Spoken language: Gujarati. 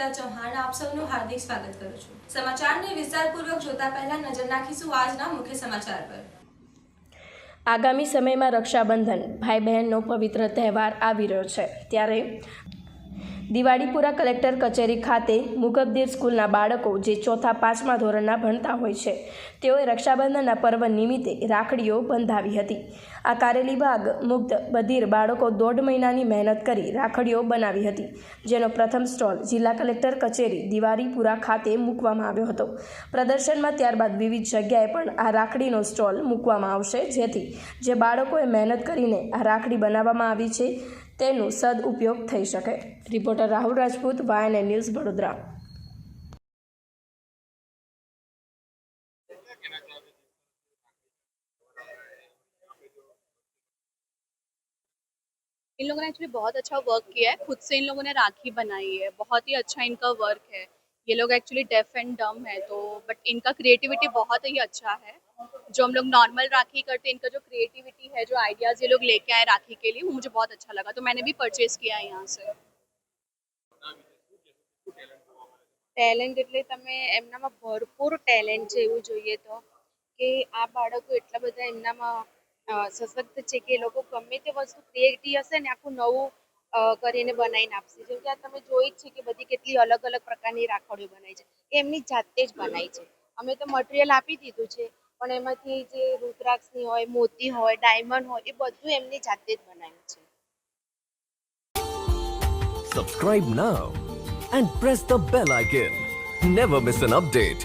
અર્પિતા ચૌહાણ આપ સૌનું હાર્દિક સ્વાગત કરું છું। સમાચારને વિસ્તારપૂર્વક જોતા પહેલા નજર નાખીશું આજના મુખ્ય સમાચાર પર। આગામી સમયમાં રક્ષાબંધન ભાઈ બહેનનો પવિત્ર તહેવાર આવી રહ્યો છે, ત્યારે દિવાળીપુરા કલેક્ટર કચેરી ખાતે મુગબદીર સ્કૂલના બાળકો જે 4-5મા ધોરણના ભણતા હોય છે, તેઓએ રક્ષાબંધનના પર્વ નિમિત્તે રાખડીઓ બંધાવી હતી। આ કારેલીબાગ મુગ્ધ બધિર બાળકો 1.5 મહિનાની મહેનત કરી રાખડીઓ બનાવી હતી, જેનો પ્રથમ સ્ટોલ જિલ્લા કલેક્ટર કચેરી દિવાળીપુરા ખાતે મૂકવામાં આવ્યો હતો। પ્રદર્શનમાં ત્યારબાદ વિવિધ જગ્યાએ પણ આ રાખડીનો સ્ટોલ મૂકવામાં આવશે, જેથી જે બાળકોએ મહેનત કરીને આ રાખડી બનાવવામાં આવી છે તેનો સદઉપયોગ થઈ શકે। Reporter Rahul Rajput, YNN news, Vadodara. इन लोगों ने एक्चुअली बहुत अच्छा वर्क किया है। खुद से इन लोगों ने राखी बनाई है, बहुत ही अच्छा इनका वर्क है। ये लोग एक्चुअली डेफ एंड डम है, तो बट इनका क्रिएटिविटी बहुत ही अच्छा है। जो हम लोग नॉर्मल राखी करते हैं, इनका जो क्रिएटिविटी है, जो आइडियाज़ ये लोग लेके आए राखी के लिए, वो मुझे बहुत अच्छा लगा, तो मैंने भी परचेज किया है यहाँ से। ટેલેન્ટ એટલે તમે એમનામાં ભરપૂર ટેલેન્ટ છે એવું જોઈએ તો, કે આ બાળકો એટલા બધા એમનામાં સશક્ત છે કે એ લોકો ગમે તે વસ્તુ ક્રિએટિવ હશે ને આખું નવું કરીને બનાવીને આપશે। જેમ કે આ તમે જોઈ જ છે કે બધી કેટલી અલગ અલગ પ્રકારની રાખડીઓ બનાવી છે, એ એમની જાતે જ બનાવી છે। અમે તો મટીરિયલ આપી દીધું છે, પણ એમાંથી જે રુદ્રાક્ષની હોય, મોતી હોય, ડાયમંડ હોય, એ બધું એમની જાતે જ બનાવ્યું છે। Subscribe now and press the bell icon. Never miss an update.